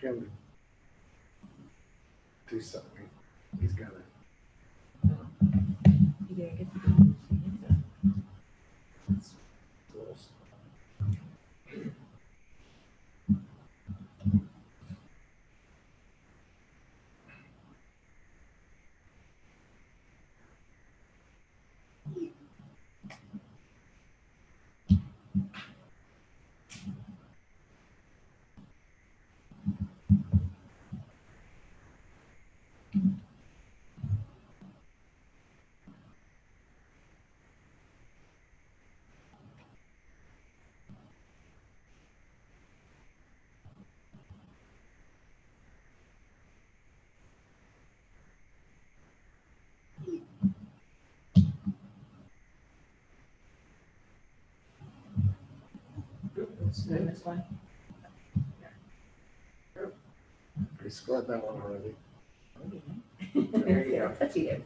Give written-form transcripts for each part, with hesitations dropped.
him to do something. He's got it. Yeah, I guess we can see it. It's a little slow. Let's do this one. We scored that one already. There you go. Touchy it.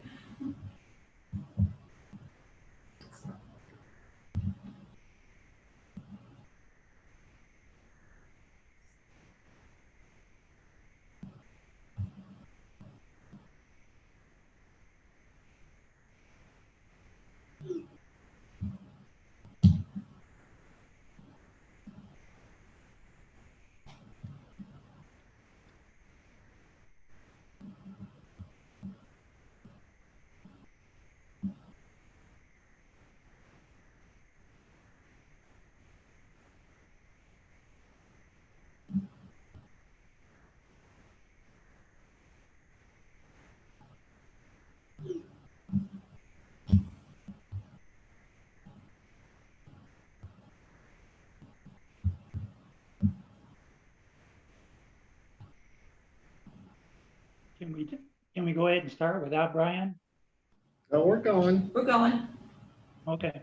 It's not- Can we go ahead and start without Brian? No, we're going. We're going. Okay.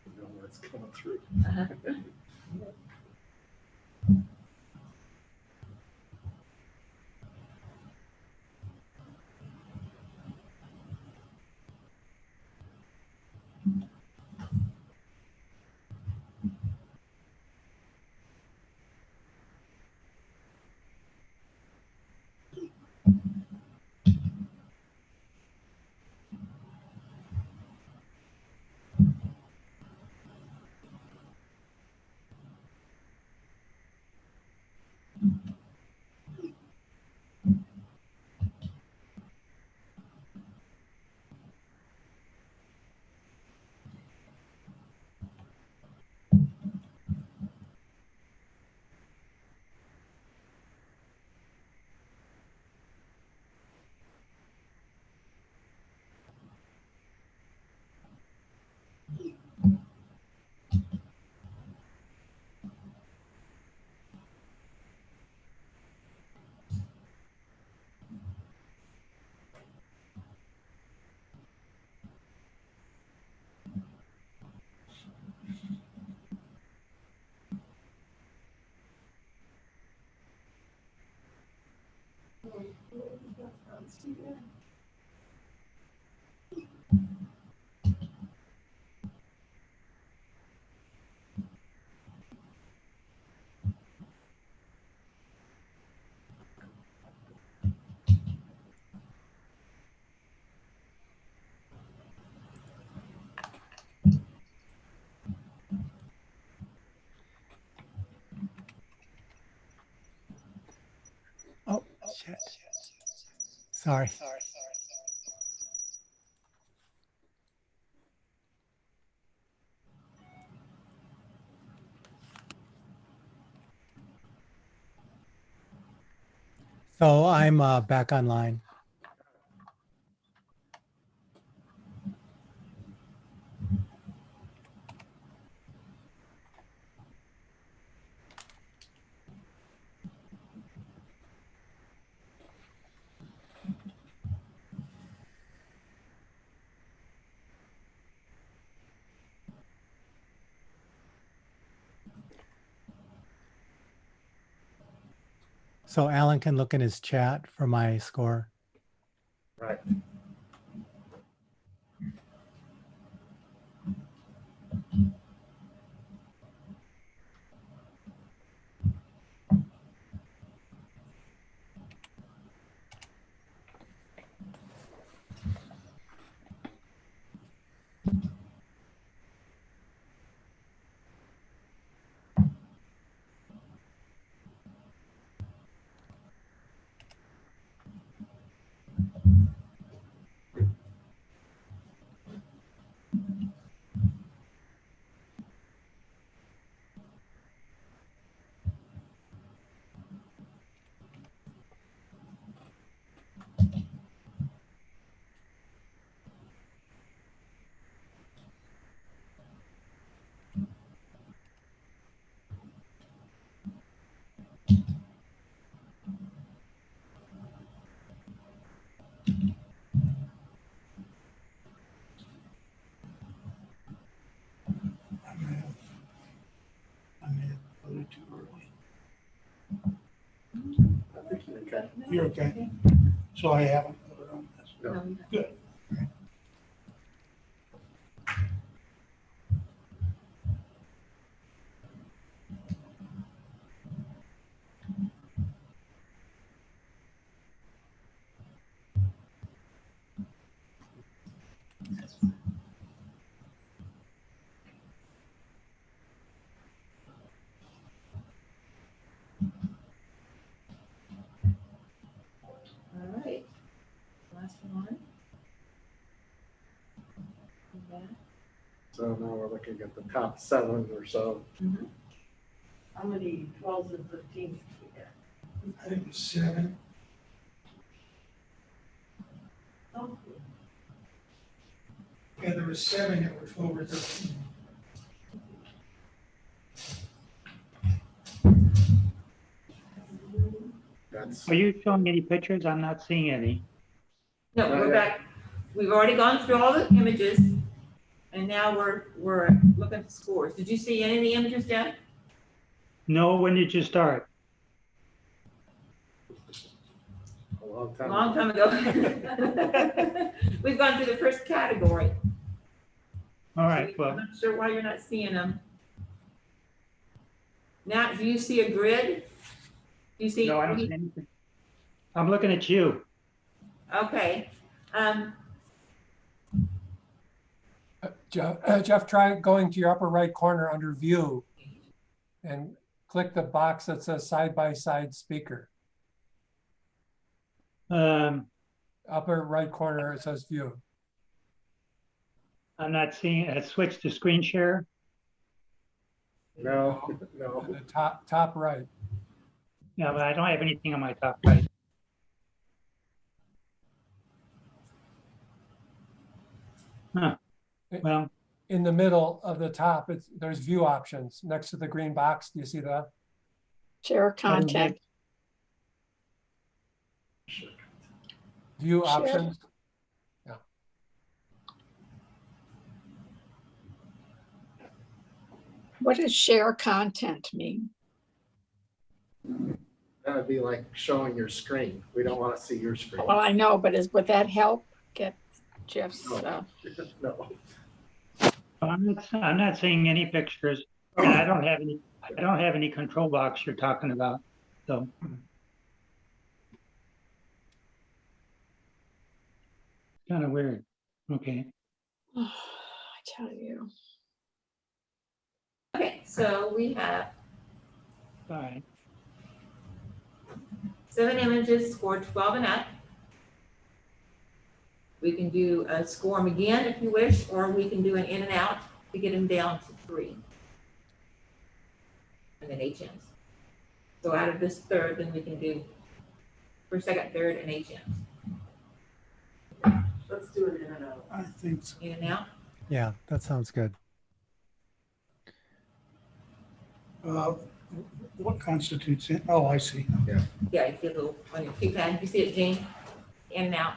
You know what's coming through. Uh-huh. Shit. Sorry. So I'm back online. So Alan can look in his chat for my score. Right. I may have voted too early. I think you're okay. You're okay? So I haven't voted on this. No. No, Good. All right. Last one. Yeah. So now we're looking at the top 7 or so. How many 12s and 13s? I think it was 7. Oh, Yeah, there was 7 that were over 13. That's, Are you showing any pictures? I'm not seeing any. No, Not we're yet. back. We've already gone through all the images. And now we're looking at scores. Did you see any of the images, Jeff? No, when did you start? a long A time. long ago. time ago. We've gone through the first category. All right, I'm well, not sure why you're not seeing them. Now, do you see a grid? Do you see? no, I don't see anything. I'm looking at you. Okay. Jeff, try going to your upper right corner under view and click the box that says side-by-side speaker. Um, Upper right corner, it says view. I'm not seeing, switch to screen share. No, no. The top right. Yeah, but I don't have anything on my top right. Huh. Well, In the middle of the top, there's view options next to the green box. Do you see that? Share I don't content. View Share. options. What does share content mean? That would be like showing your screen. We don't want to see your screen. Well, I know, but would that help get Jeff's? No. I'm not seeing any pictures, and I don't have any control box you're talking about, so. Kind of weird. Okay. I tell you. Okay, so we have All right. 7 images, score 12 and up. We can do a score them again if you wish, or we can do an in and out to get them down to 3. And then HMs. So out of this third, then we can do first, second, third, and HMs. Let's do it in and out. I think so. In and out. Yeah, that sounds good. What constitutes it? Oh, I see. Yeah, you see a little on your keypad. You see it, Gene? In and out.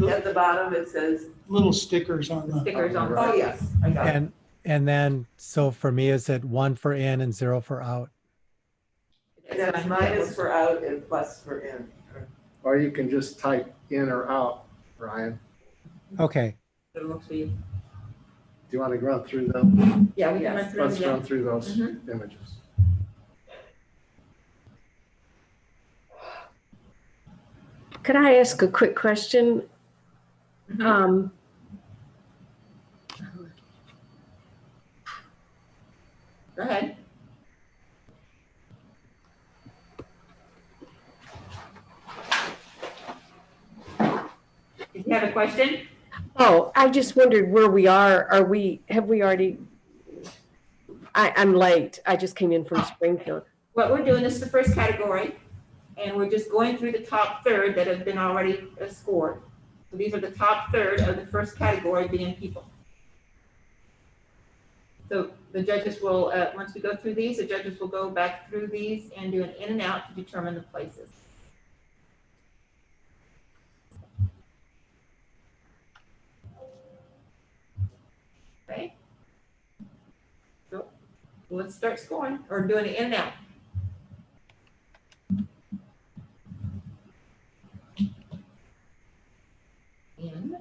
At the bottom, it says, Little stickers on the, Stickers on. oh, yes, I got it. And then, so for me, is it 1 for in and 0 for out? That's minus for out and plus for in. Or you can just type in or out, Ryan. Okay, So it works for you. Do you want to run through them? Yeah, we can run through them Let's run again. through those Mhm. images. Could I ask a quick question? Mhm. Go ahead. Did you have a question? Oh, I just wondered where we are. Have we already? I'm late. I just came in from Springfield. What we're doing, this is the first category, and we're just going through the top third that have been already scored. So these are the top third of the first category being people. So the judges will, once we go through these, the judges will go back through these and do an in and out to determine the places. Okay? So let's start scoring or doing it in and out. In.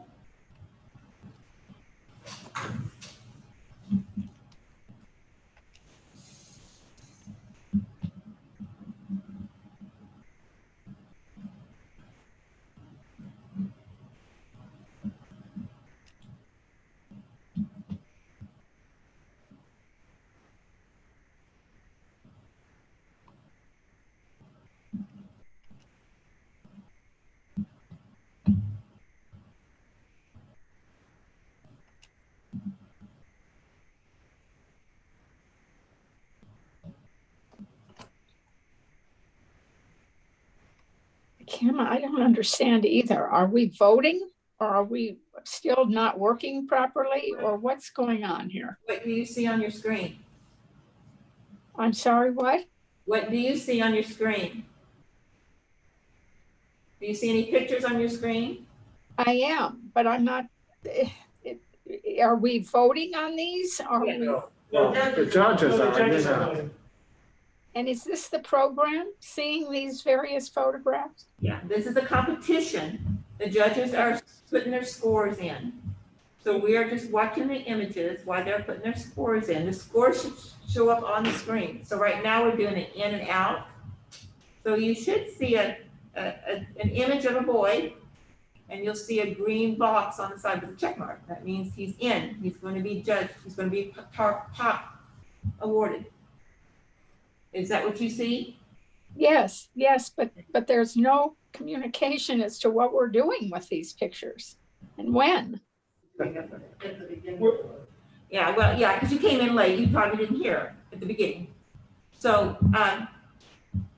Kim, I don't understand either. Are we voting or are we still not working properly or what's going on here? What do you see on your screen? I'm sorry, what? What do you see on your screen? Do you see any pictures on your screen? I am, but I'm not, are we voting on these? Are we, No, the judges the are, judges you are know. voting. and is this the program, seeing these various photographs? Yeah, this is a competition. The judges are putting their scores in. So we are just watching the images while they're putting their scores in. The scores should show up on the screen. So right now we're doing an in and out. So you should see an image of a boy, and you'll see a green box on the side with a check mark. That means he's in. He's going to be judged. He's going to be pop awarded. Is that what you see? Yes, but there's no communication as to what we're doing with these pictures and when. At the beginning. Yeah, well, yeah, because you came in late, you probably didn't hear at the beginning. So,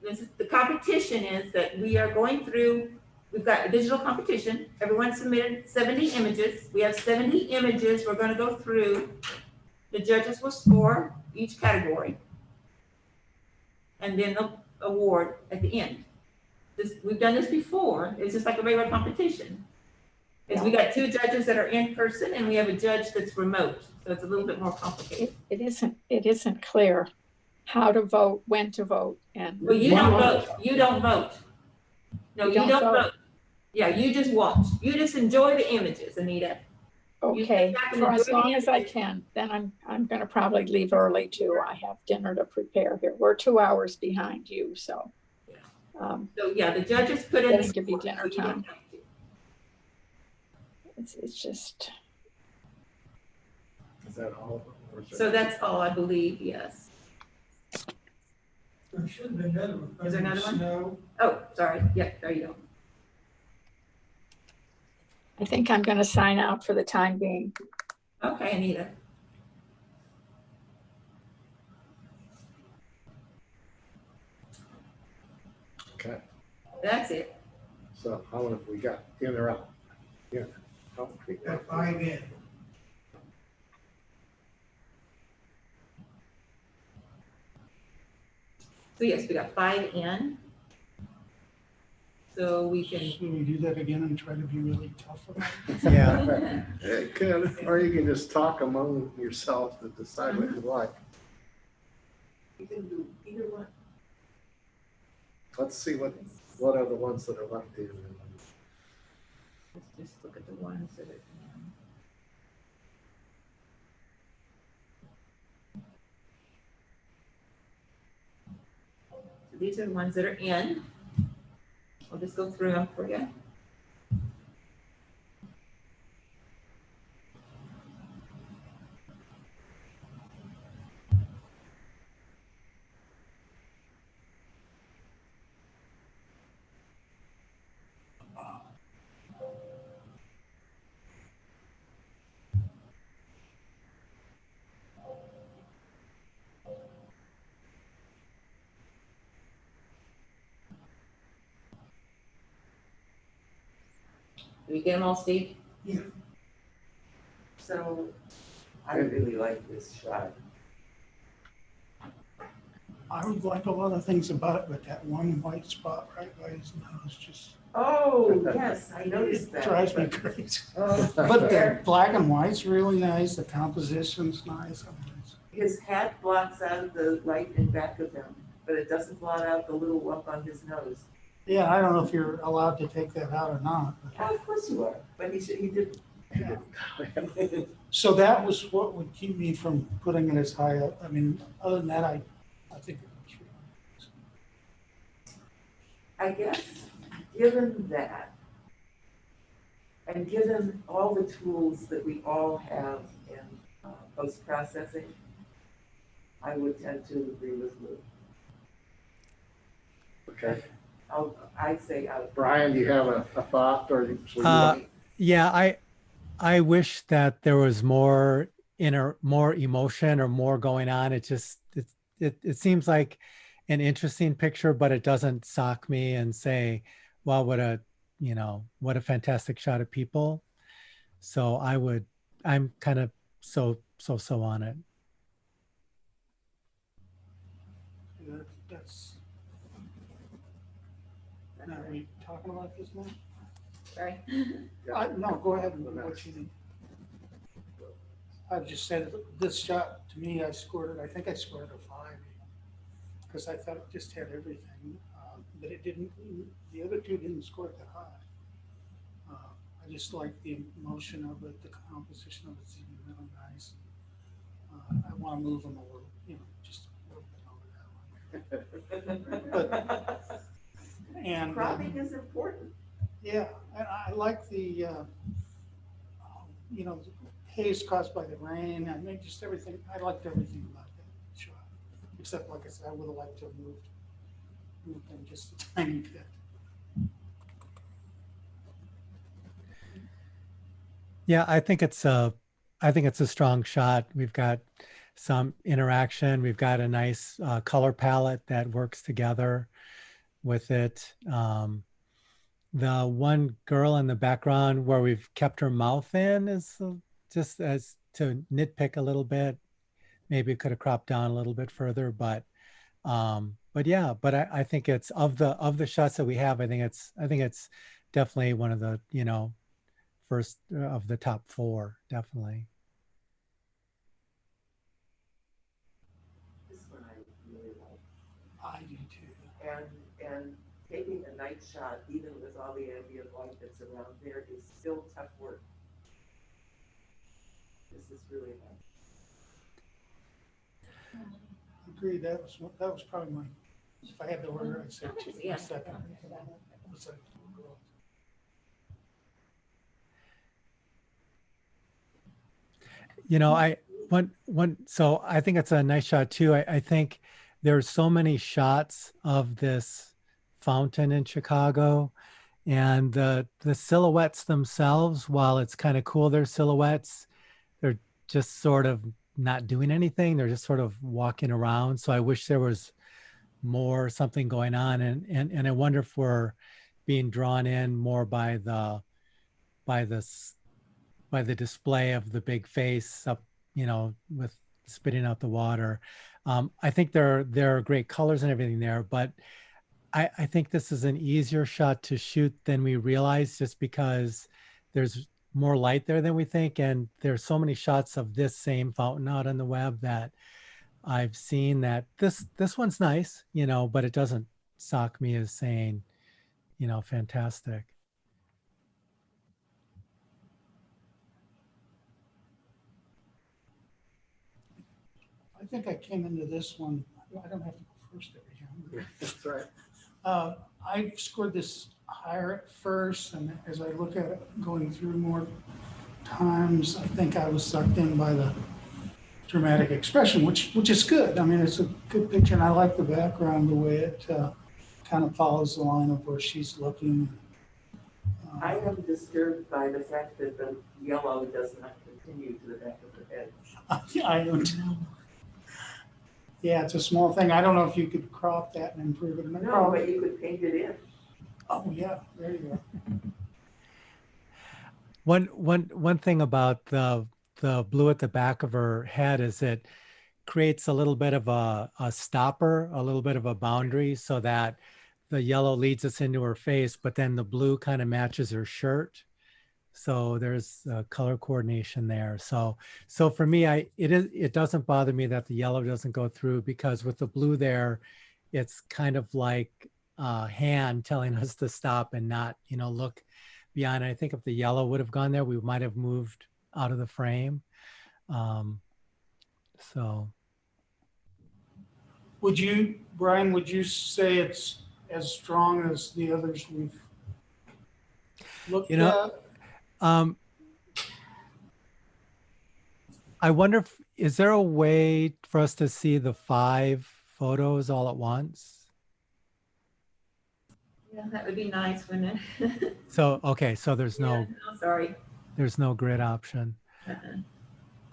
this is, the competition is that we are going through, we've got a digital competition. Everyone submitted 70 images. We have 70 images we're gonna go through. The judges will score each category. And then they'll award at the end. We've done this before. It's just like a regular competition. Is we got 2 judges that are in person and we have a judge that's remote. So it's a little bit more complicated. It isn't clear how to vote, when to vote, and Well, you don't vote. You don't vote. No, You you don't don't vote. vote. Yeah, you just watch. You just enjoy the images, Anita. You okay, sit back and for as enjoy the long as I images. can, then I'm gonna probably leave early too. I have dinner to prepare here. We're 2 hours behind you, so. So yeah, the judges put in. Getting to be scores, dinner so you don't time. have to. It's just, Is that all? Or is there- So that's all I believe, yes. There should have been another one. Is there another one? Snow. Oh, sorry. Yeah, there you go. I think I'm gonna sign out for the time being. Okay, Anita. Okay, That's it. so how many have we got in or out? Yeah. How many we got? Got 5 in. So yes, we got 5 in. So we can, Should we do that again and try to be really tough about it? Yeah, It could, or you can just talk among yourselves to decide what you like. we can do either one. Let's see what are the ones that are left in. Let's just look at the ones that are in. So these are the ones that are in. I'll just go through them for you. Did we get them all, Steve? Yeah. So, I really like this shot. I would like a lot of things about it, but that one white spot right by his nose just Oh, yes, I noticed that. drives me but- crazy. Oh, But the black and white's really nice, the composition's nice. I mean, it's- His hat blocks out the light in back of him, but it doesn't blot out the little lump on his nose. Yeah, I don't know if you're allowed to take that out or not. but- Oh, of course you are, but he did. Yeah. So that was what would keep me from putting it as high up. I mean, other than that, I think it looks really nice. I guess, given that, and given all the tools that we all have in post-processing, I would tend to agree with Lou. Okay, I'd say out. Brian, do you have a thought or? yeah, I wish that there was more more emotion or more going on. It seems like an interesting picture, but it doesn't sock me and say, wow, what a fantastic shot of people. So I'm kind of so on it. That's. Now, are we talking about this now? sorry. No, go ahead and what you think. I just said this shot, to me, I think I scored a 5. Because I thought it just had everything, but it didn't, the other two didn't score that high. I just like the emotion of it, the composition of it's even really nice. I want to move them a little, just a little bit over that one. And Cropping is important. yeah, and I like the, haze caused by the rain. I mean, just everything. I liked everything about that shot, except like I said, I would have liked to have moved them just a tiny bit. Yeah, I think it's a strong shot. We've got some interaction. We've got a nice color palette that works together with it. The one girl in the background where we've kept her mouth in is just as to nitpick a little bit. Maybe it could have cropped down a little bit further, but yeah, but I think it's of the shots that we have, I think it's definitely one of the, first of the top 4, definitely. This one I really like. I do too. And taking a night shot, even with all the ambient light that's around there, is still tough work. This is really nice. Agreed. That was probably my. If I had to order, I'd say Yeah. second. So I think it's a nice shot too. I think there's so many shots of this fountain in Chicago, and the silhouettes themselves, while it's kind of cool, they're silhouettes, they're just sort of not doing anything. They're just sort of walking around. So I wish there was more something going on, and I wonder if we're being drawn in more by the display of the big face up, with spitting out the water. I think there are great colors and everything there, but I think this is an easier shot to shoot than we realize, just because there's more light there than we think, and there's so many shots of this same fountain out on the web that I've seen that this one's nice, but it doesn't shock me as saying, fantastic. I think I came into this one, I don't have to go first every time. That's right. I scored this higher at first, and as I look at it going through more times, I think I was sucked in by the dramatic expression, which is good. I mean, it's a good picture, and I like the background, the way it kind of follows the line of where she's looking. I am disturbed by the fact that the yellow does not continue to the back of the head. I don't know. Yeah, it's a small thing. I don't know if you could crop that and improve it. No, but you could paint it in. Oh, yeah, there you go. One thing about the blue at the back of her head is it creates a little bit of a stopper, a little bit of a boundary, so that the yellow leads us into her face, but then the blue kind of matches her shirt. So there's color coordination there. So for me, it doesn't bother me that the yellow doesn't go through, because with the blue there, it's kind of like a hand telling us to stop and not, look beyond. I think if the yellow would have gone there, we might have moved out of the frame. So. Brian, would you say it's as strong as the others we've looked at? I wonder is there a way for us to see the 5 photos all at once? Yeah, that would be nice, wouldn't it? So, okay, so there's no, Sorry. there's no grid option.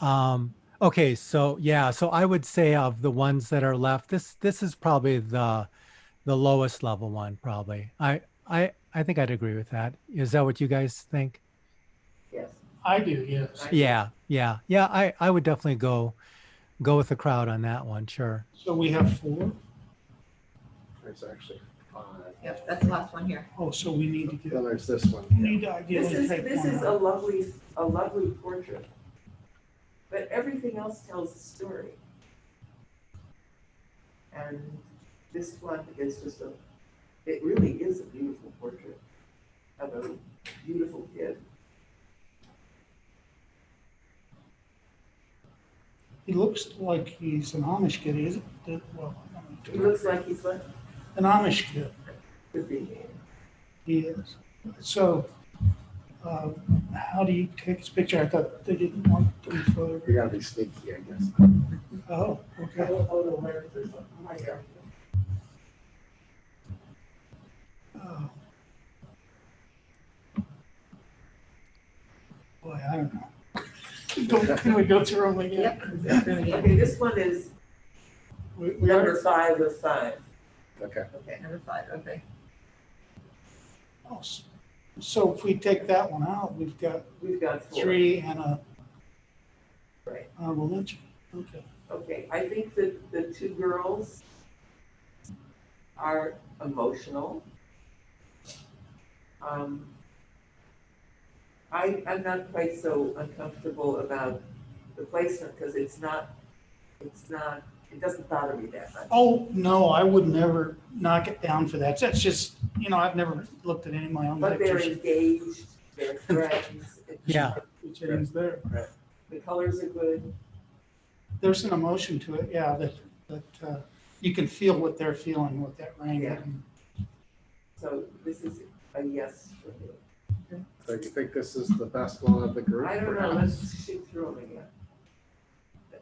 Uh-uh. Okay, so yeah, so I would say of the ones that are left, this is probably the lowest level one, probably. I think I'd agree with that. Is that what you guys think? Yes. I do, yes. Yeah. I would definitely go with the crowd on that one, sure. So we have 4? There's actually 5. Yep, that's the last one here. Oh, so we need to Then get, there's this one. we need to ideally take This one is a out. lovely portrait. But everything else tells a story. And this one is just it really is a beautiful portrait of a beautiful kid. He looks like he's an Amish kid, is it? Well, He looks like he's what an Amish kid, could be. he is. So, how do you take this picture? I thought they didn't want to be You photographed. gotta be sneaky, I guess. Oh, okay. Oh. Boy, I don't know. Can we go through them again? Yep. Okay, this one is We number 5 of 5. Okay. Okay, number 5, okay. Oh, so if we take that one out, we've got We've got 4. 3 and a Right. honorable mention. Okay. Okay, I think that the 2 girls are emotional. I'm not quite so uncomfortable about the placement because it doesn't bother me that much. Oh, no, I would never knock it down for that. That's just, I've never looked at any of my own But they're pictures. engaged, they're friends. Yeah. Which is there. The colors are good. There's an emotion to it, yeah, that you can feel what they're feeling with that rain. Yeah. So this is a yes for me. So you think this is the best one of the group? I don't know, let's shoot through them again.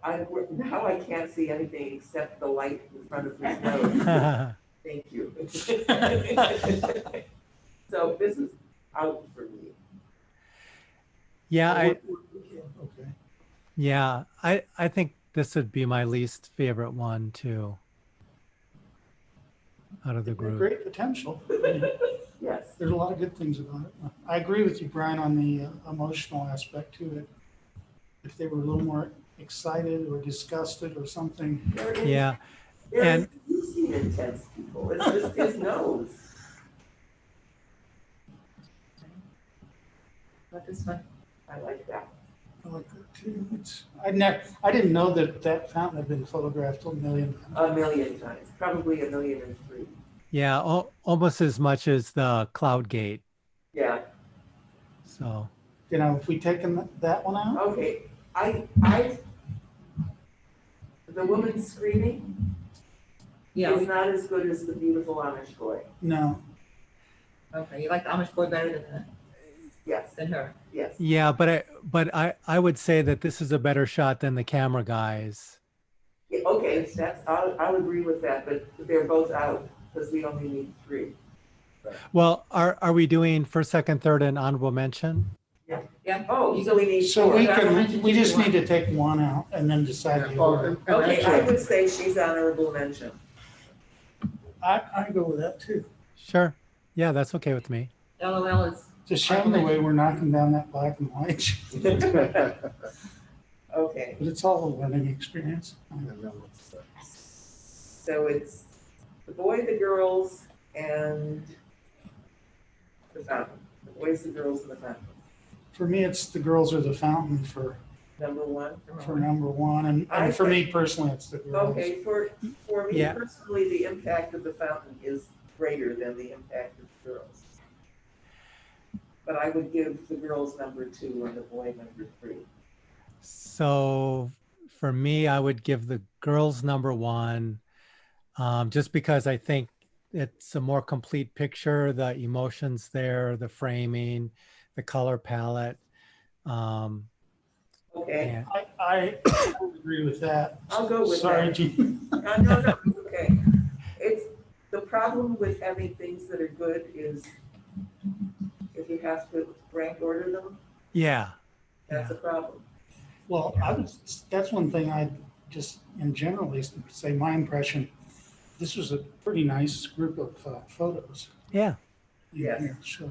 now I can't see anything except the light in front of his nose. Thank you. So this is out for me. Yeah, Okay. I think this would be my least favorite one too. Out of the group. Great potential. Yes. There's a lot of good things about it. I agree with you, Brian, on the emotional aspect to it. If they were a little more excited or disgusted or something. Yeah. And you've seen intense people. It's just his nose. What this one? I like that. I like that too. I didn't know that fountain had been photographed a million times. A million times, probably 1,000,003. Yeah, almost as much as the Cloud Gate. Yeah. So. You know, if we taken that one out, Okay. The woman screaming Yeah, is not as good as the beautiful Amish boy. no. okay, you like the Amish boy better Yes, than her? yes. Yeah, but I would say that this is a better shot than the camera guys. Yeah, okay, I'll agree with that, but they're both out because we only need 3. Well, are we doing first, second, third, and honorable mention? Yeah. Oh, so we need So 4. we just need to take one out and then decide the Oh, order. and Okay, I actually, would say she's honorable mention. I go with that too. Sure. Yeah, that's okay with me. LOL is, It's a shame the way we're knocking down that black and white, Okay, but it's all a learning experience. so it's the boy, the girls, and the fountain. The boys, the girls, and the fountain. For me, it's the girls or the fountain for Number 1. number one, and for me personally, it's the girls. Okay, for me Yeah. personally, the impact of the fountain is greater than the impact of the girls. But I would give the girls number 2 and the boy number 3. So for me, I would give the girls number 1, just because I think it's a more complete picture, the emotions there, the framing, the color palette. Okay, And I agree with that. I'll go with Sorry, that. Gene. No, okay. It's, the problem with having things that are good is if you have to rank order them, yeah, that's a problem. Well, that's one thing I just, in general, at least say my impression, this was a pretty nice group of photos. yeah. Yes. Here, so.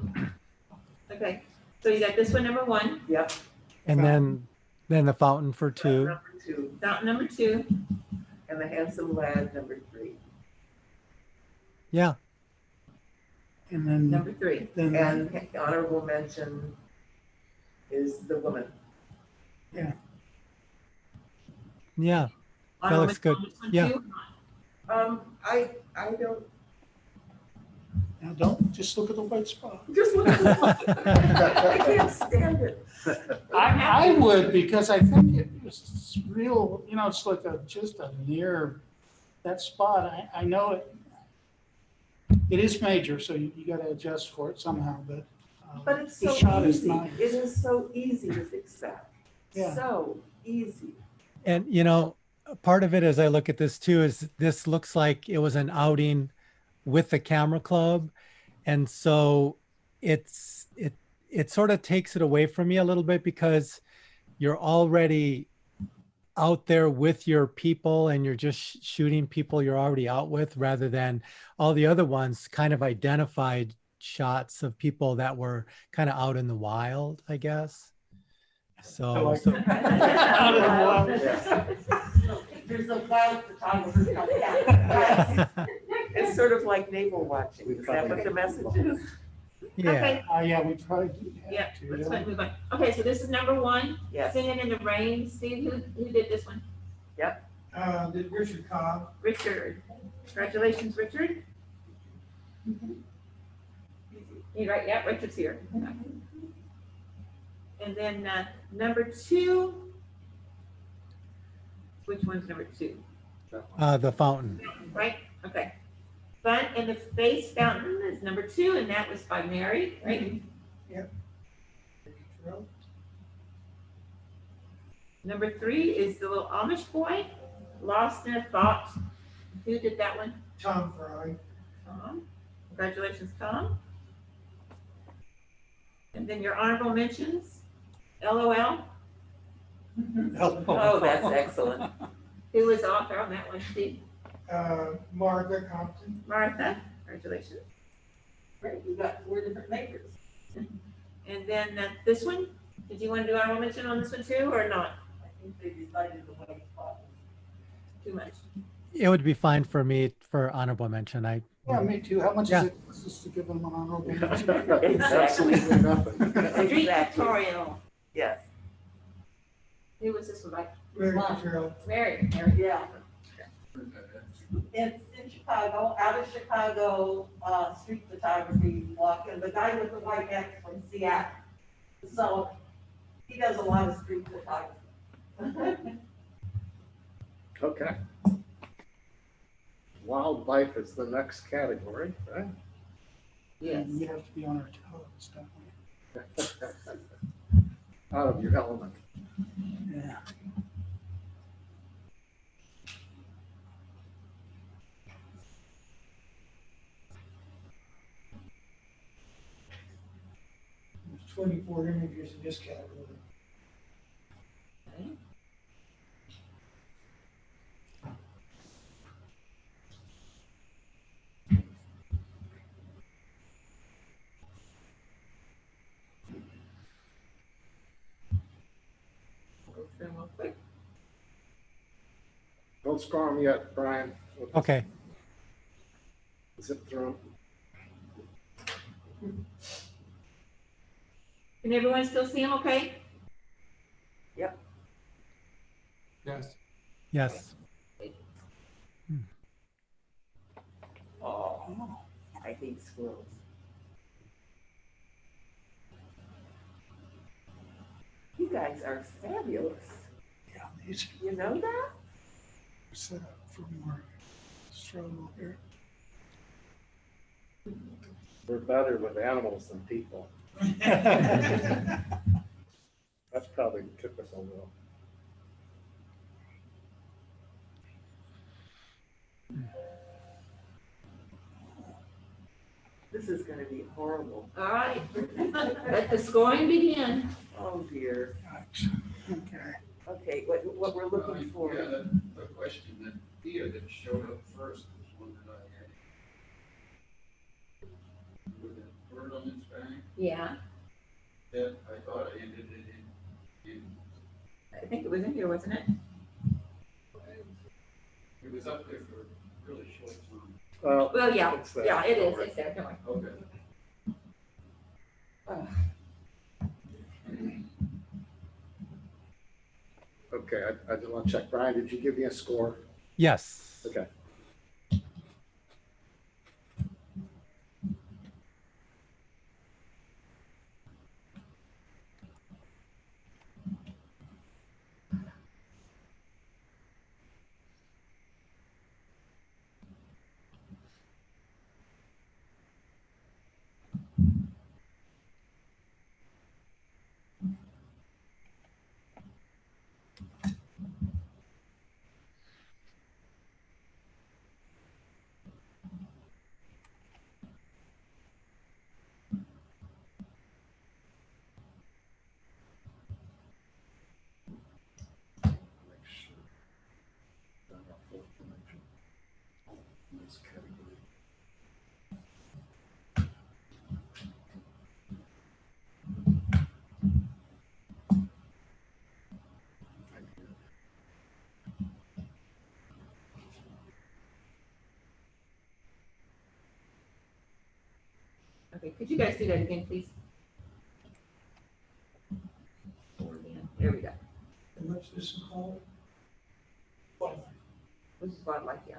okay, so you got this one, number 1, Yep. And then the fountain for 2. Number 2, fountain number 2, and the handsome lad number 3. Yeah. And then, number 3. then, And honorable mention is the woman. Yeah. Honorable looks good. mention on this one Yeah. too? I don't, now don't just look at the white spot. just look at the I can't stand it. I would, because I think it's real, you know, it's like just a near that spot. I know it is major, so you gotta adjust for it somehow, but But it's the so shot is easy. nice. It is so easy to fix that. Yeah. So easy. And, part of it as I look at this too, is this looks like it was an outing with the camera club. And so it sort of takes it away from me a little bit, because you're already out there with your people and you're just shooting people you're already out with, rather than all the other ones kind of identified shots of people that were kind of out in the wild, I guess. So, Out of the wild. There's a wild photographer coming out. It's sort of like naval watching. Is that what the message is? yeah. Okay, Yeah, we probably do yeah, have to. let's yeah. move on. Okay, so this is number 1, Yes. Singing in the Rain. Steve, who did this one? Did Richard Cobb. Richard. Congratulations, Richard. You right? Yeah, Richard's here. And then number 2. Which one's number 2? The fountain. Right? Okay. Fun in the Face Fountain is number 2, and that was by Mary, right? Number 3 is the little Amish boy, Lost in a Thought. Who did that one? Tom Fry. Tom. Congratulations, Tom. And then your honorable mentions, LOL. Oh, that's excellent. Who was the author on that one, Steve? Margaret Compton. Martha, congratulations. Right, we got 4 different makers. And then this one, did you want to do honorable mention on this one too, or not? I think they decided the white spot. Too much. It would be fine for me for honorable mention. Yeah, me too. How much Yeah. is it just to give them an honorable mention? Absolutely nothing. Street Exactly. tutorial. Yes. Who was this one by? Very good. Mary. Yeah. It's in Chicago, out of Chicago, street photography walking, the guy with the white X from Seattle. So he does a lot of street photography. Okay. Wildlife is the next category, right? Yes. We have to be on our toes, don't Out of your element. we? Yeah. There's 24 images in this category. Go through them real quick. Don't score them yet, Brian. Okay. Zip through Can everyone still see them okay? Yes. Yes. Oh, I hate squirrels. You guys are fabulous. Yeah, these You know that? are set up for more struggle here. them. We're better with animals than people. That's probably typical though. This is gonna be horrible. All right. Let the scoring begin. Oh dear. Yikes. Okay. Okay, what we're looking for. Yeah, the question that Thea that showed up first was one that I had. With that bird on its back, Yeah, that I thought I ended it in, I think it was in here, wasn't it? it was up there for a really short time. Well, yeah, It's there. yeah, it is. It's there. Don't worry. Ugh. Okay, I just want to check. Brian, did you give me a score? Yes. Okay. Make sure. Done our fourth dimension. In this category. Okay, could you guys do that again, please? There we go. And what's this called? This is wildlife, yeah.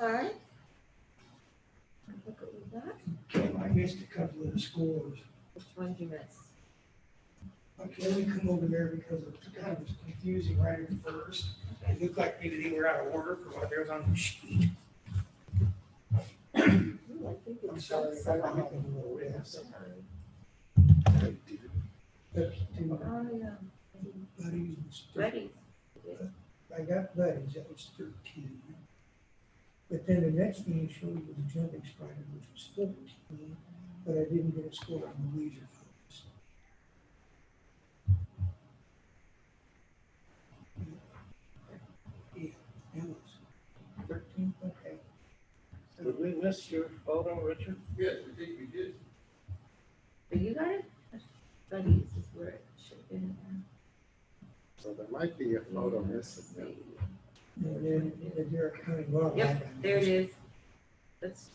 All right. Look what we got. I missed a couple of the scores. Which one did you miss? Okay, let me come over there because it kind of was confusing right at first. It looked like maybe they were out of order for what there was on the sheet. I'm sorry, I got nothing to do with this. That's two Oh, yeah. buddies. Ready. I got buddies, that was 13. But then the next thing you showed was a jumping spider, which was 14, but I didn't get a score on the leisure focus. Yeah, that was 13, okay. Did we miss your photo, Richard? Yes, I think we did. But you got it? Buddies is where it should have been. So there might be a photo missing. And then the Derrick County Wildlife. Yep, there it is. Let's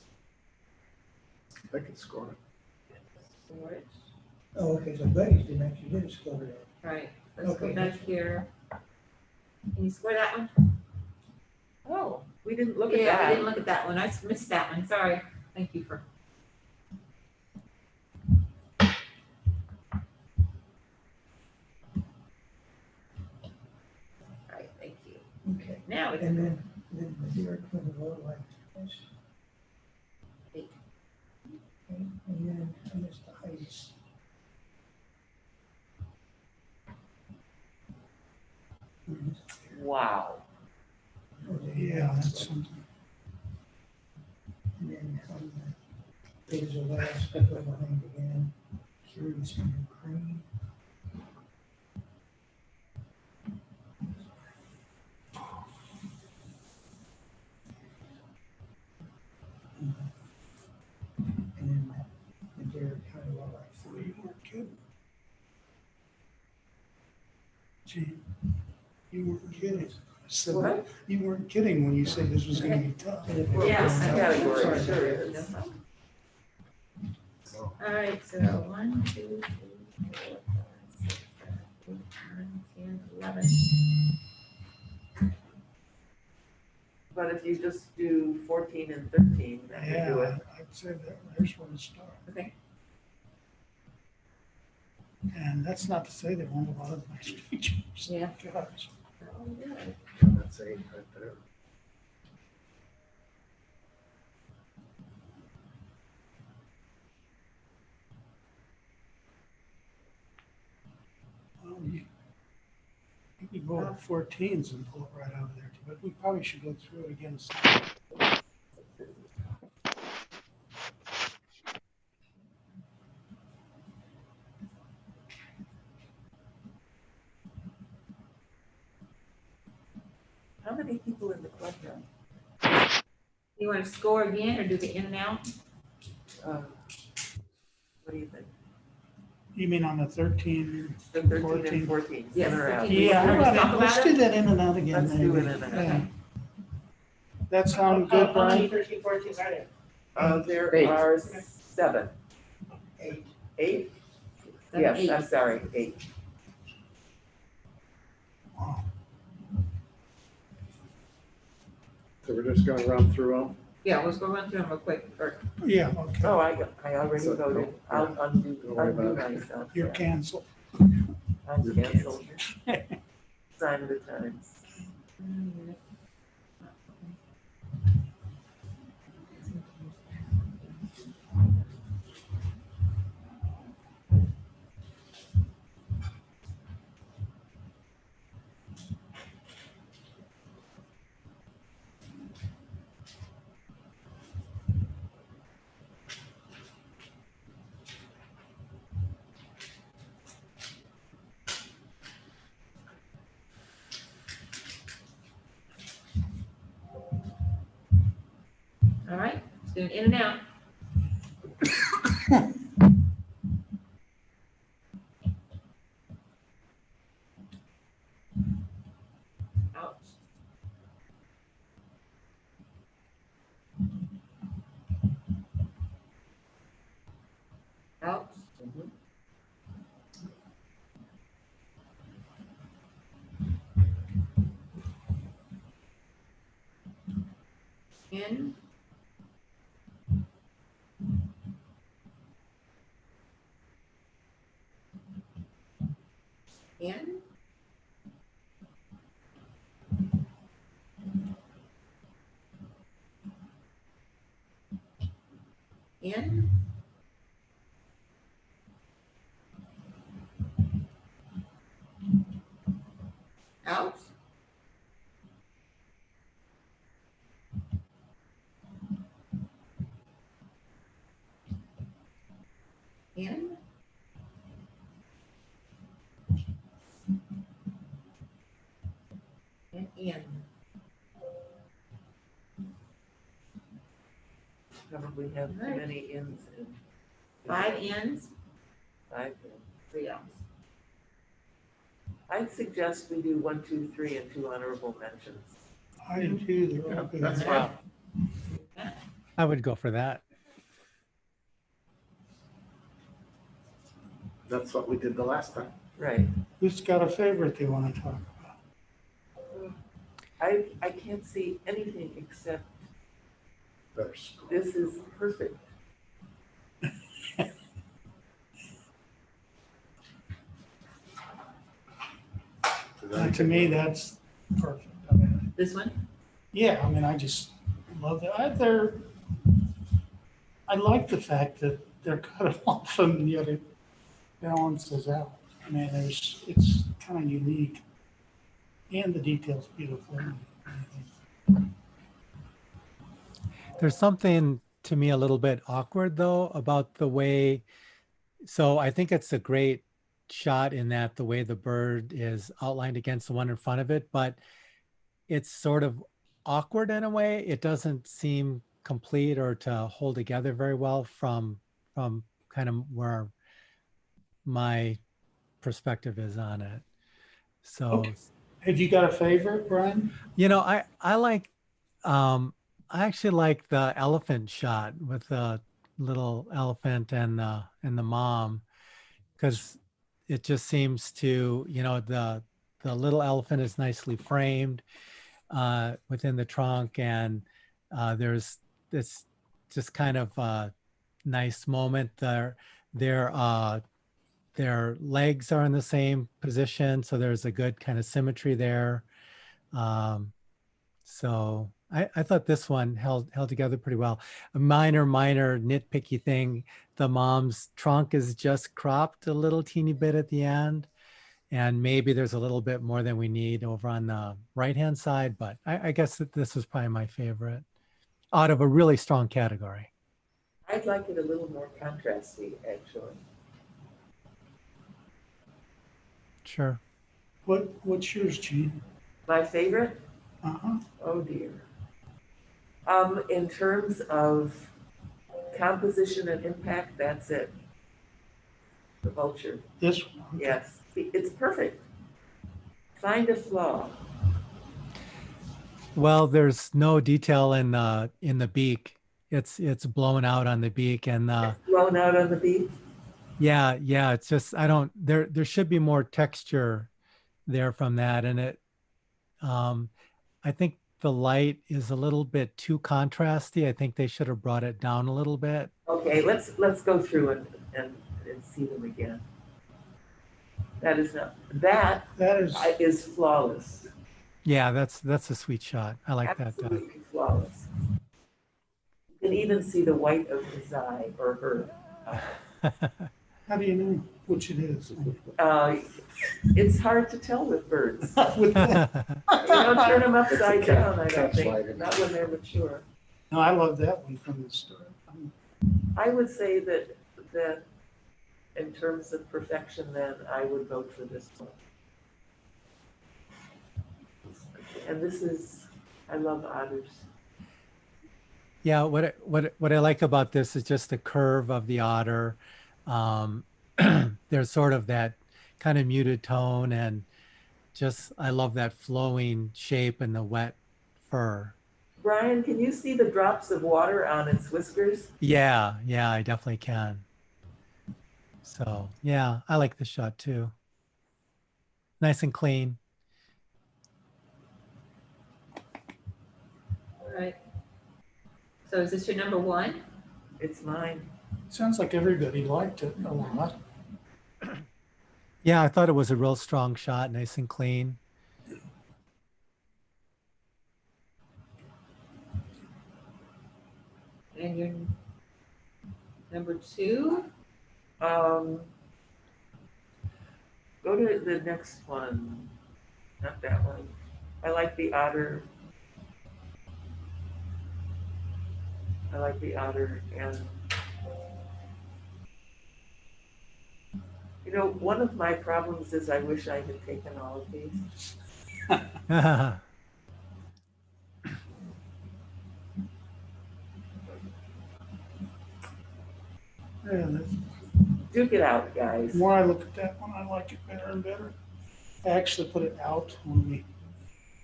I could score it. score it. Oh, okay, so buddies didn't actually get a score there. Right, let's go Okay. back here. Can you score that one? Oh, we didn't look at Yeah, I that. didn't look at that one. I missed that one. Sorry. Thank you for. All right, thank you. Okay, Now we and can. then the Derrick County Wildlife. Test. Eight. Okay, and then I missed the heights. Wow. Yeah, that's something. And then on the page of last, I put behind again, curious in Ukraine. And then the Derrick County Wildlife. You weren't kidding. Gee, you weren't kidding. So What? you weren't kidding when you said this was gonna be tough. Yes, I Yeah, know. sure, sure is. So All right, so 1, 2, 3, 4, 5, 6, 7, 8, 9, 10, 11. But if you just do 14 and 13, then you do Yeah, it. I'd say that there's where to start. Okay. And that's not to say there weren't a lot of nice features. Yeah. Gosh. Oh, good. that's 8 right there. Well, you could go with 14s and pull it right out of there too, but we probably should go through it again. How many people in the club now? You want to score again or do the in and out? What do you think? You mean on the 13? The 13 14. and 14, Yes, in or out? 13. Yeah, You wanna talk let's about do it? that in and out again. Let's do maybe. it in and out. Yeah. That sound good, Brian? 13, 14 are there? There Eight. are 7. 8. 8? Seven, Yes, eight. I'm sorry, 8. So we're just gonna run through them. Yeah, let's go run through them real quick. Or Yeah, okay. Oh, I already So, voted. I'll Don't worry undo about it. myself. You're canceled. I'm canceled. Sign the times. all right, let's do an in and out. Out. Out. In. In. In. Out. In. And in. Probably have too many ins and 5 ins, 5 ins. 3 outs. I'd suggest we do 1, 2, 3, and 2 honorable mentions. I do too. They're all good. That's fine. I would go for that. That's what we did the last time. Right. Who's got a favorite they want to talk about? I can't see anything except Better score. this is perfect. To me, that's perfect. I mean, This one? yeah, I mean, I just love that. I like the fact that they're cut off and yet it balances out. I mean, it's kind of unique. And the detail's beautiful. There's something to me a little bit awkward though about the way, so I think it's a great shot in that the way the bird is outlined against the one in front of it, but it's sort of awkward in a way. It doesn't seem complete or to hold together very well from kind of where my perspective is on it. So, Okay. Have you got a favorite, Brian? you know, I like, I actually like the elephant shot with the little elephant and the mom, because it just seems to, you know, the little elephant is nicely framed within the trunk, and there's this just kind of nice moment there. Their legs are in the same position, so there's a good kind of symmetry there. So I thought this one held together pretty well. A minor nitpicky thing, the mom's trunk is just cropped a little teeny bit at the end, and maybe there's a little bit more than we need over on the right-hand side, but I guess that this was probably my favorite out of a really strong category. I'd like it a little more contrasty, actually. Sure. What's yours, Gene? My favorite? Uh-huh. Oh dear. In terms of composition and impact, that's it. The vulture, This one. okay. yes, it's perfect. Find a flaw. Well, there's no detail in the beak. It's blown out on the beak, and Blown out on the beak. yeah, it's just there should be more texture there from that, and I think the light is a little bit too contrasty. I think they should have brought it down a little bit. Okay, let's go through and see them again. That is flawless. Yeah, that's a sweet shot. I like that. Absolutely flawless. You can even see the white of his eye or her. How do you know which it is? It's hard to tell with birds. With that. You don't turn them upside down, I don't Catch think, light. not when they're mature. No, I love that one from the story. I would say that in terms of perfection, then I would vote for this one. And this is, I love otters. Yeah, what I like about this is just the curve of the otter. There's sort of that kind of muted tone, and just I love that flowing shape and the wet fur. Brian, can you see the drops of water on its whiskers? Yeah, I definitely can. So yeah, I like this shot too. Nice and clean. All right. So is this your number one? It's mine. Sounds like everybody liked it a lot. Yeah, I thought it was a real strong shot, nice and clean. And your number two? Go to the next one, not that one. I like the otter. And you know, one of my problems is I wish I had taken all of these. Yeah, that's- Duke it out, guys. the more I look at that one, I like it better and better. I actually put it out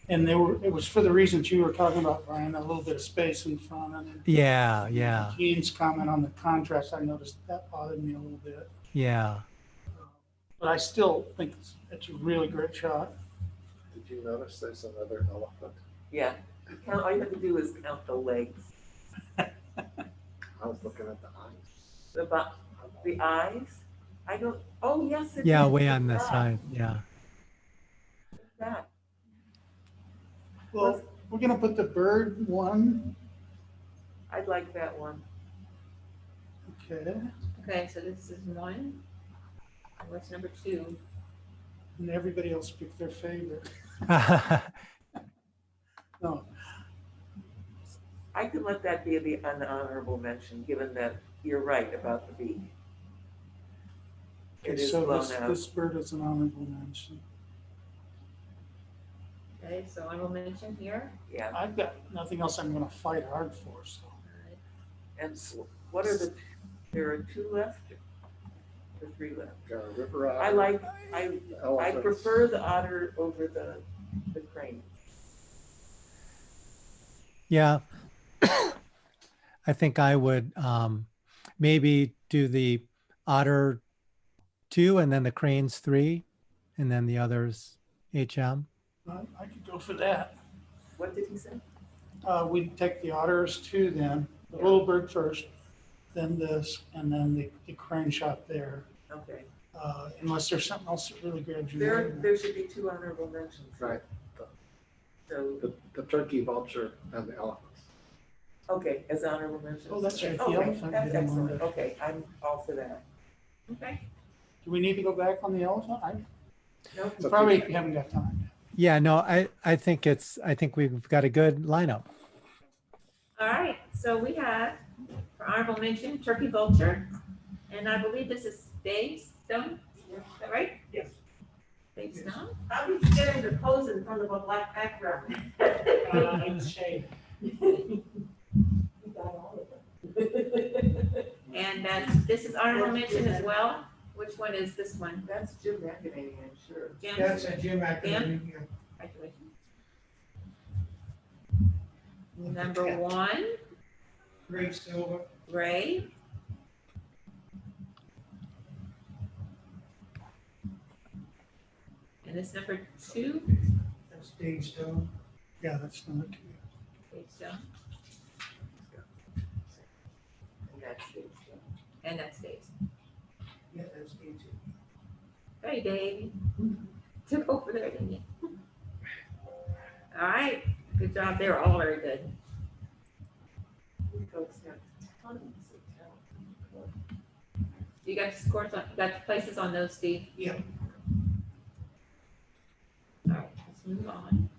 and it was for the reasons you were talking about, Brian, a little bit of space in front and then Yeah, Gene's comment on the contrast, I noticed that bothered me a little bit. yeah. But I still think it's a really great shot. Did you notice there's another elephant? Yeah, all you have to do is count the legs. I was looking at the eyes. The eyes? I don't, oh, yes, it Yeah, is. way on the Look at side, yeah. that. Well, we're gonna put the bird one, I'd like that one. okay, Okay, so this is one. And what's number two? and everybody else pick their favorite. No, I can let that be an honorable mention, given that you're right about the beak. It okay, is so blown out. this bird is an honorable mention. Okay, so I will mention here. Yeah, I've got nothing else I'm gonna fight hard for, so. and what are there are two left? Or three left? Got a river otter. I elephants. prefer the otter over the crane. Yeah. I think I would maybe do the otter 2 and then the cranes 3 and then the others HM. I could go for that. What did he say? We'd take the otters two then, the little bird first, then this, and then the crane shot there. Okay, Unless there's something else that really grabs your eye. there should be two honorable mentions. Right, So, the turkey, vulture, and the elephants. okay, as honorable mentions. Oh, that's right, the Okay, elephant that's didn't excellent. want Okay, I'm all for that. Okay. Do we need to go back on the elephant? Nope. We probably haven't got time. Yeah, no, I think we've got a good lineup. All right, so we have for honorable mention, turkey vulture. And I believe this is Dave Stone, is that right? Yes. Dave Stone? How did you get him to pose in front of a black background? Shade. this is honorable mention as well. Which one is this one? That's Jim McEnany, I'm sure. Jim? That's a Jim McEnany. yeah. Congratulations. Number 1, Ray Silva. Ray. And this number 2, That's Dave Stone. Yeah, that's number 2. Dave Stone, And that's it. and that's Dave's. Yeah, that's Dave too. Hey, Dave. Took over there, didn't you? All right, good job. They were all very good. You folks have tons of talent. You got the scores on, got the places on those, Steve? Yeah. All right, let's move on.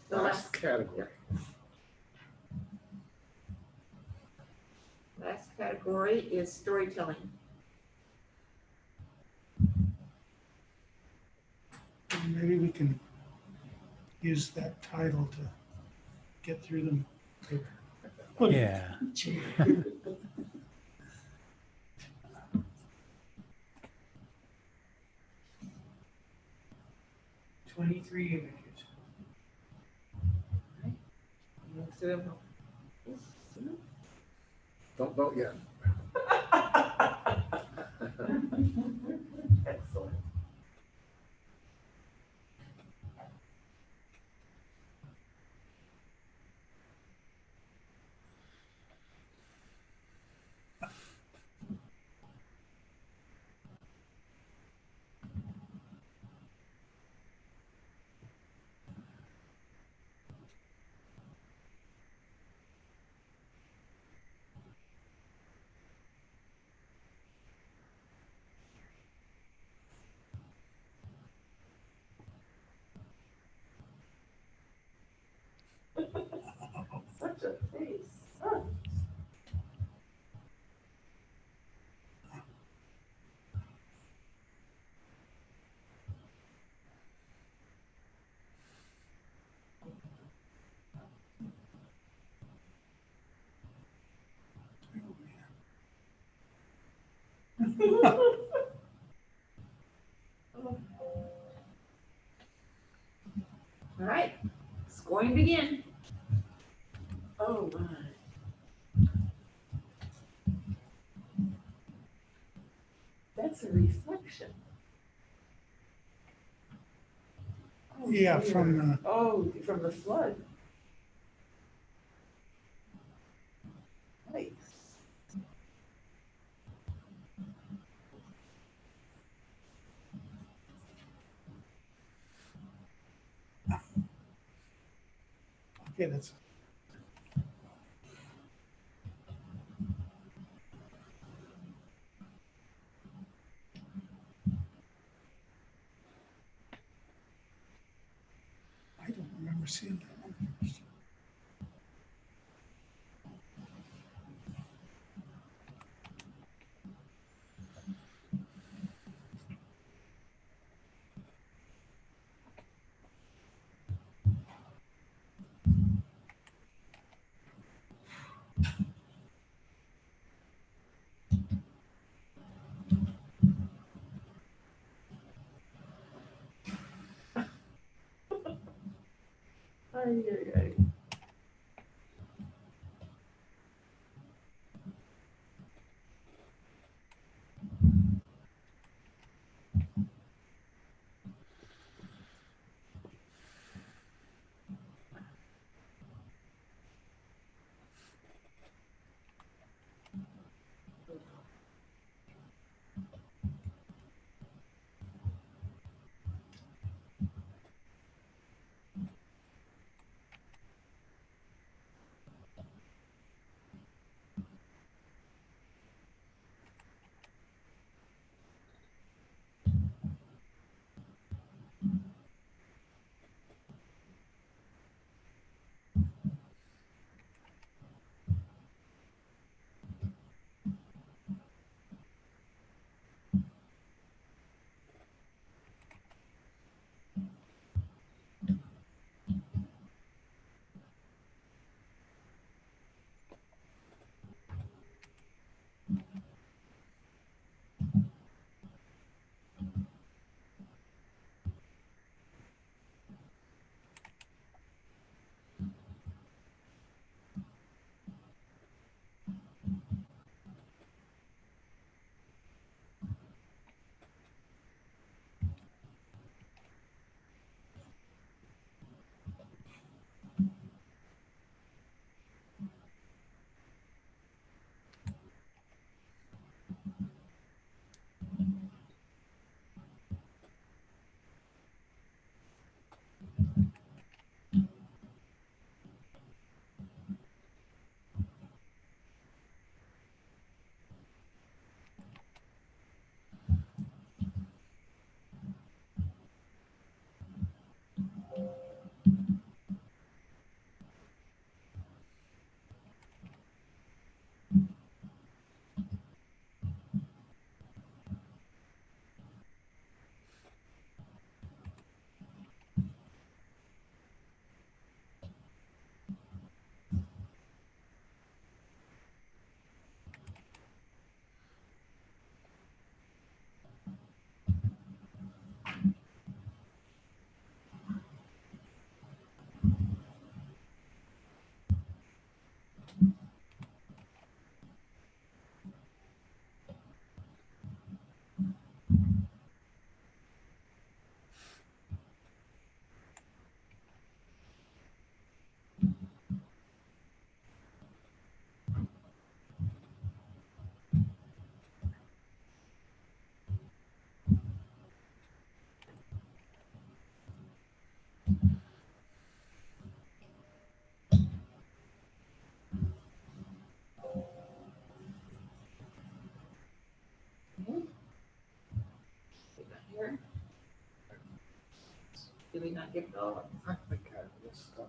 The Last category. last category is storytelling. And maybe we can use that title to get through them quicker. Yeah. 23 images. Move through them. Don't vote yet. Excellent. Such a face. Huh. All right, scoring begin. Oh, my. That's a reflection. Oh, Yeah, dear. from Oh, from the flood. Nice. okay, that's I don't remember seeing that one first. Ay, ay, ay. Did we not get it all? I think I missed stuff.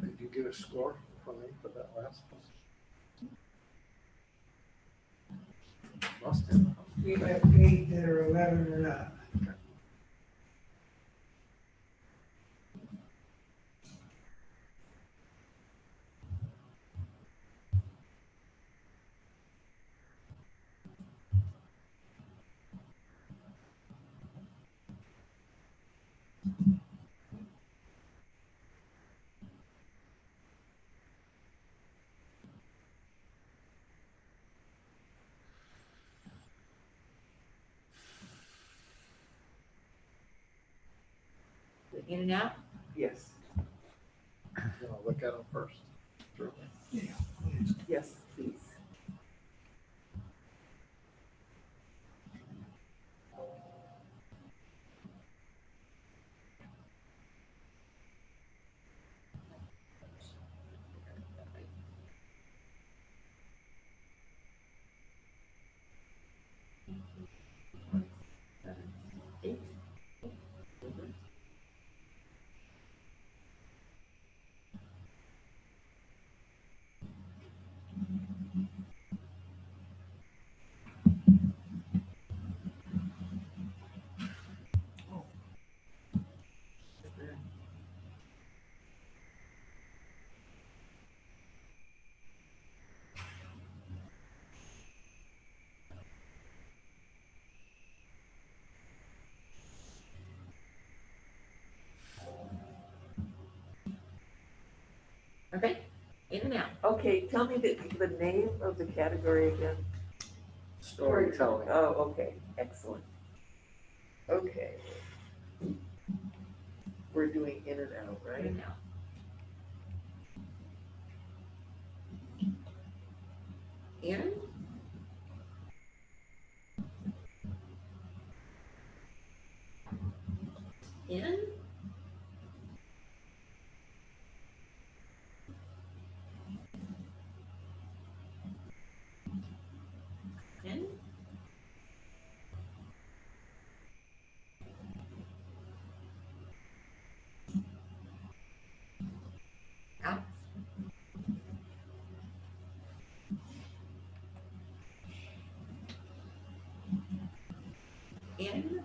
Did you get a score for me for that last one? Must have. We have 8 that are 11 or up. In and out? Yes, You know, look at them first. yes, please. Eight. Okay, in and out. Okay, tell me the name of the category again. Storytelling. Oh, okay, excellent. Okay. We're doing in and out, In right? and out. In. In. In. Out. In.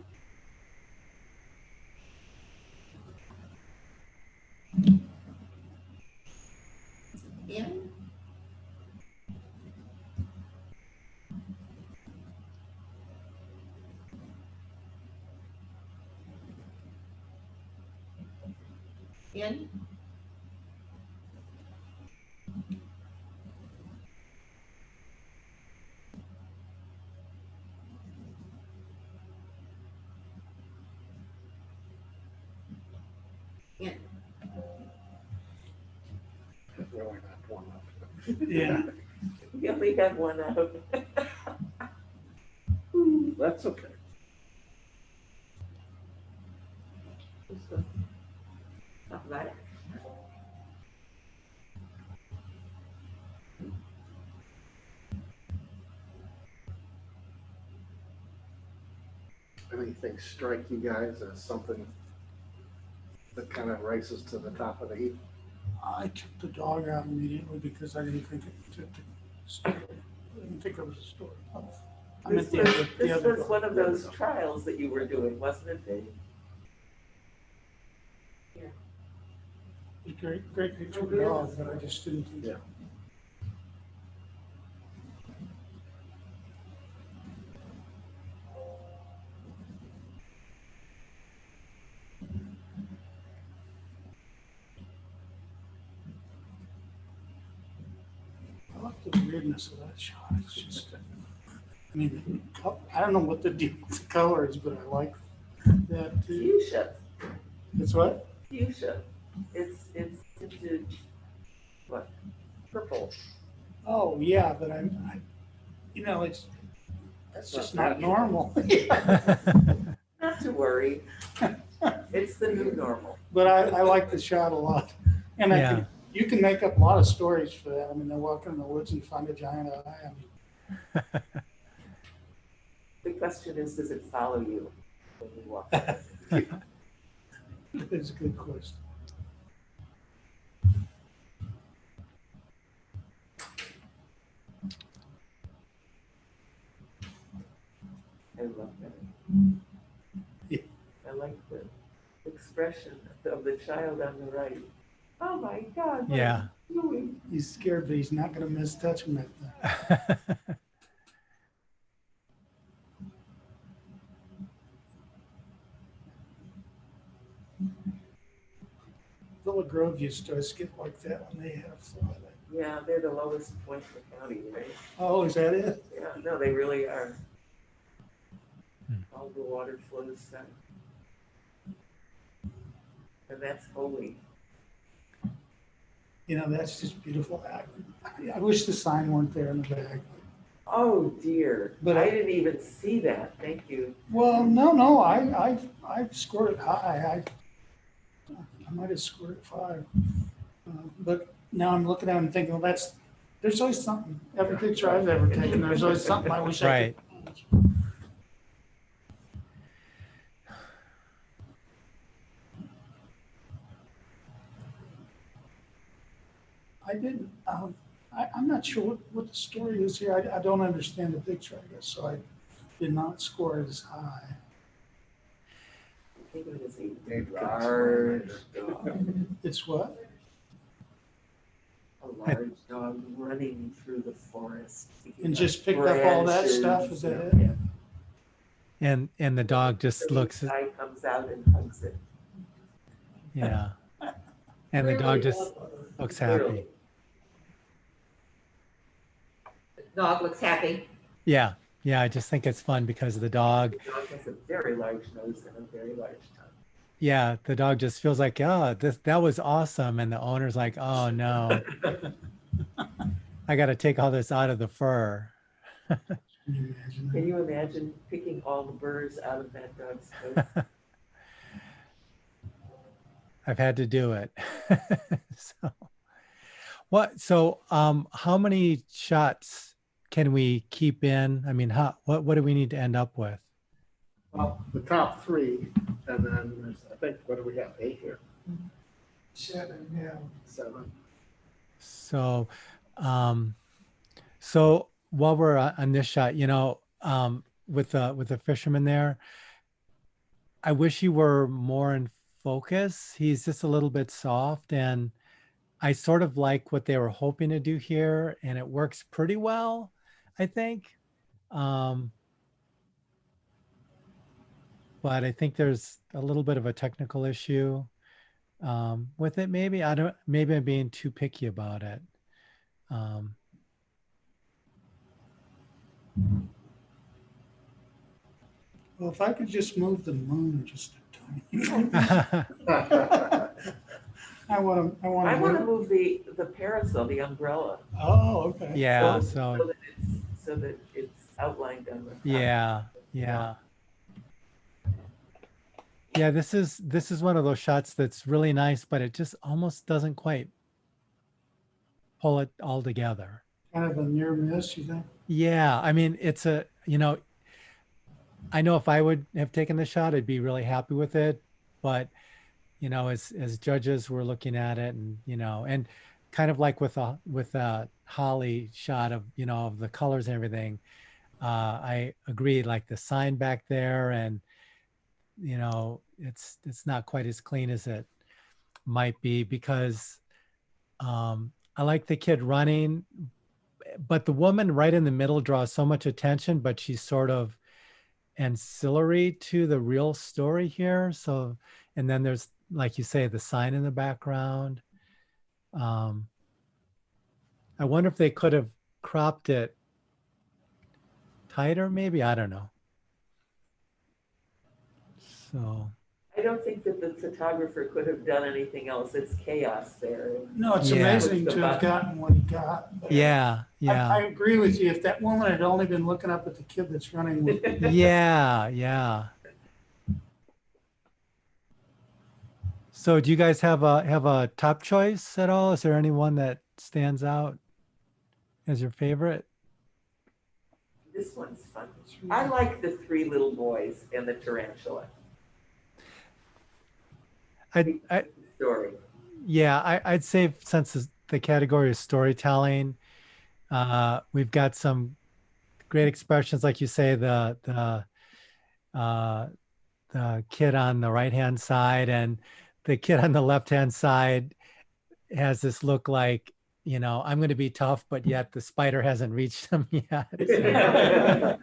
In. In. In. We only got one up. Yeah. We only have one out. That's okay. Talk about it. Anything strike you guys as something that kind of rises to the top of the heap? I took the dog out immediately because I didn't think I didn't think it was a story. I meant the other- the This other was dog. one of those trials that you were doing, wasn't it, Dave? Great picture of the dog, but I just didn't think. Yeah. I like the weirdness of that shot. It's just, I mean, I don't know what the deal with the color is, but I like that too. Fuchsia, It's what? fuchsia. It's into, what, purple. Oh, yeah, but you know, that's just not normal. Not to worry. It's the new normal. But I like the shot a lot. And I Yeah. think you can make up a lot of stories for that. I mean, they're walking in the woods and find a giant eye. I mean, question is, does it follow you when you walk? That's a good question. I love that. Yeah. I like the expression of the child on the right. Oh my God. what Yeah. are you doing? He's scared, but he's not gonna miss touching that thing. Villa Grove used to skip like that when they have flood. Yeah, they're the lowest point in the county, right? Oh, is that it? Yeah, no, they really are. Hmm. All the water flows down. And that's holy. You know, that's just beautiful. I wish the sign weren't there in the back. Oh dear, But I didn't even see that, thank you. Well, no, I've scored it high. I might have scored it 5. But now I'm looking at it and thinking, well, there's always something. Every picture I've ever taken, there's always something I wish I Right. could. I didn't, I'm not sure what the story is here. I don't understand the picture, I guess, so I did not score it as high. I think it was Maybe a large it's dog, It's what? a large dog running through the forest. And just picked up all that stuff, is that it? Yeah. And the dog just So looks, the guy comes out and hugs it. yeah. And the dog just looks happy. Dog looks happy. Yeah. Yeah. I just think it's fun because the dog, The dog has a very large nose and a very large tongue. yeah, the dog just feels like, oh, that was awesome. And the owner's like, oh no, I got to take all this out of the fur. Can you imagine Can that? you imagine picking all the burrs out of that dog's coat? I've had to do it. So how many shots can we keep in? I mean, what do we need to end up with? Well, the top 3, and then there's, I think, what do we have, 8 here? 7, yeah. 7. So, so while we're on this shot, you know, with the fisherman there, I wish he were more in focus. He's just a little bit soft, and I sort of like what they were hoping to do here, and it works pretty well, I think. But I think there's a little bit of a technical issue with it. Maybe maybe I'm being too picky about it. Well, if I could just move the moon just a tiny. I want I want to to. move the parasol, the umbrella. Oh, okay. Yeah, So that it's outlined on the top. yeah. Yeah, this is one of those shots that's really nice, but it just almost doesn't quite pull it all together. Kind of a near miss, you think? Yeah, I mean, it's a, you know, I know if I would have taken the shot, I'd be really happy with it, but you know, as judges were looking at it, and you know, and kind of like with a Holly shot of, you know, of the colors and everything, I agreed, like the sign back there, and you know, it's not quite as clean as it might be, because I like the kid running, but the woman right in the middle draws so much attention, but she's sort of ancillary to the real story here. So, and then there's, like you say, the sign in the background. I wonder if they could have cropped it tighter, maybe, I don't know. So, I don't think that the photographer could have done anything else. It's chaos there. No, it's Yeah. amazing to have gotten what he got. but yeah, I agree with you. If that woman had only been looking up at the kid that's running with yeah. So do you guys have a top choice at all? Is there anyone that stands out as your favorite? This one's fun. It's I like the three little boys and the tarantula I, story. yeah, I'd say since the category is storytelling, we've got some great expressions, like you say, the kid on the right-hand side and the kid on the left-hand side has this look like, you know, I'm going to be tough, but yet the spider hasn't reached him yet. Yeah,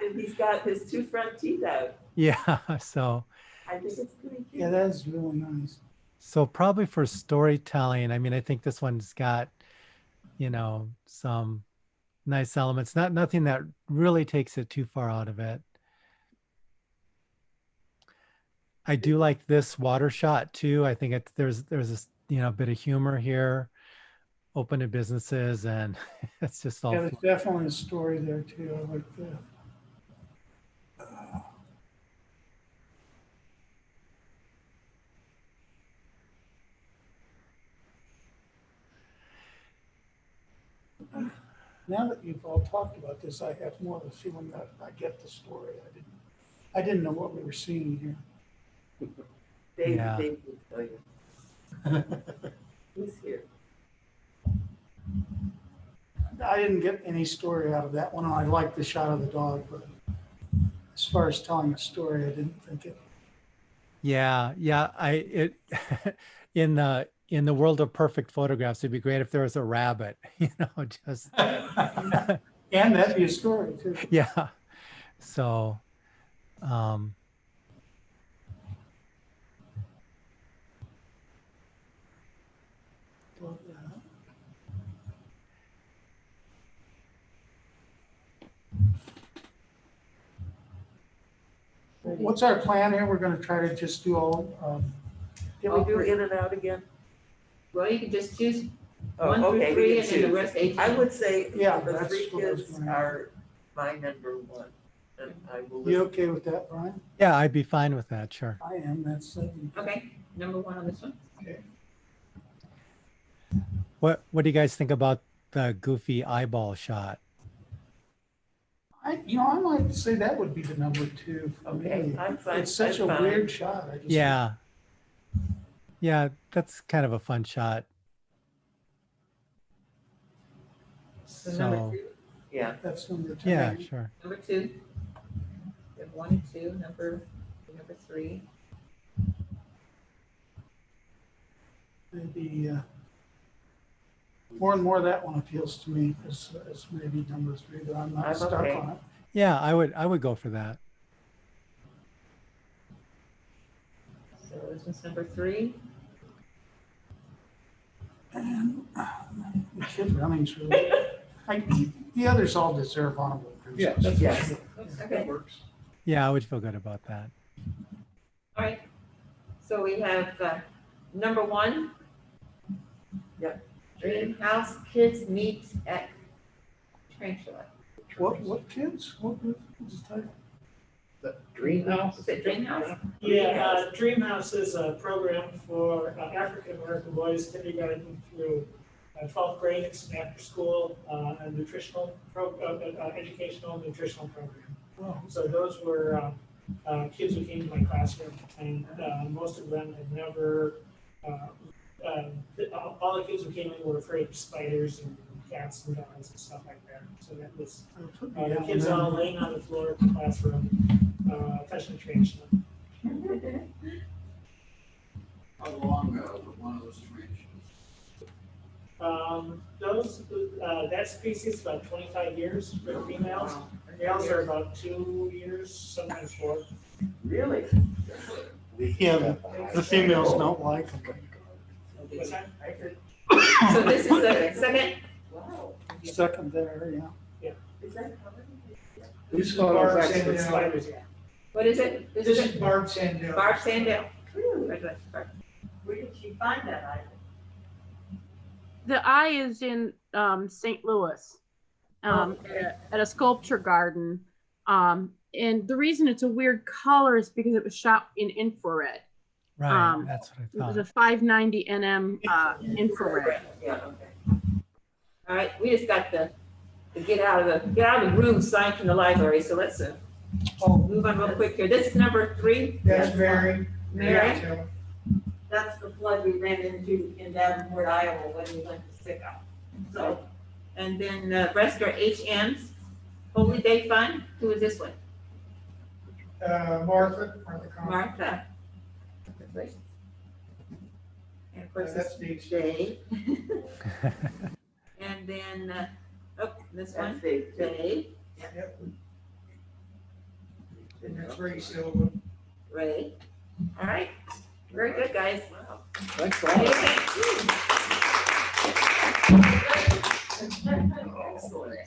and he's got his two front teeth out. Yeah, so I think it's pretty cute. Yeah, that is really nice. so probably for storytelling, I mean, I think this one's got, you know, some nice elements, nothing that really takes it too far out of it. I do like this water shot too. I think there's this, you know, bit of humor here, open to businesses, and it's just all Yeah, there's fun. definitely a story there too. I like that. Now that you've all talked about this, I have more of a feeling that I get the story. I didn't know what we were seeing here. Dave, Yeah. Dave will tell you. Who's here? I didn't get any story out of that one. I liked the shot of the dog, but as far as telling a story, I didn't think it. Yeah, in the world of perfect photographs, it'd be great if there was a rabbit, you know, just And that'd be a story too. yeah. So, What's our plan here? We're gonna try to just do all, Can we do in and out again? Well, you can just choose Oh, one through okay, we three can and then the choose. rest 18. I would say Yeah, the that's three what I was kids gonna- are my number one. And I will you listen. okay with that, Brian? yeah, I'd be fine with that, sure. I am, that's, Okay, number one on this one. okay. What do you guys think about the goofy eyeball shot? I might say that would be the number two for Okay, me. I'm fine. It's such a I'm fine. weird shot. I just. Yeah. Yeah, that's kind of a fun shot. So number So, two, Yeah, That's number two. yeah, sure. number two. We have one and two, number three. Maybe, more and more that one appeals to me as maybe number three, but I'm not I'm stuck okay. on it. Yeah, I would go for that. So this one's number three. And the kid running's really, the others all deserve honorable mentions. Yeah, yes. Okay, That works. Yeah, I would feel good about that. all right. So we have number one. Yep. Dream House Kids Meet at Tarantula. What kids? What was the title? Greenhouse? Is it Dream House? Yeah, Dream House is a program for African-American boys, kindergarten through 12th grade. It's an after-school educational nutritional program. Oh, So those were kids who came to my classroom, and most of them had never, all the kids who came in were afraid of spiders and cats and dogs and stuff like that. So that was, the kids all laying on the floor of the classroom, touching the trash. How long was one of those tranches? That species is about 25 years for females. Males are about 2 years, sometimes 4. Really? Yeah, the females don't like them. What's that? So this is the second. Wow. Second there, yeah. Is that how many? These photos Barb actually, Sandell. Spiders, yeah. What is it? This is Barb Sandell. Barb Sandell. Really? Congratulations, Barb. Where did she find that item? The eye is in St. Louis at a sculpture garden. And the reason it's a weird color is because it was shot in infrared. Right, that's what It I was thought. a 590 nm infrared. Yeah, okay. All right, we just got the to get out of the room signed from the library, so let's move on real quick here. This is number 3. That's Mary. Mary? That's the flood we ran into in Davenport, Iowa, when we went to Sicko. So, And then rest are HM's Holy Day Fund. Who is this one? Martha Collins. Martha. Congratulations. And of course, That's this Dave. And then, this one, Dave. Yep. And that's Ray Silva. Ray. All right, very good, guys. Thanks a Hey, lot. thank you. Excellent.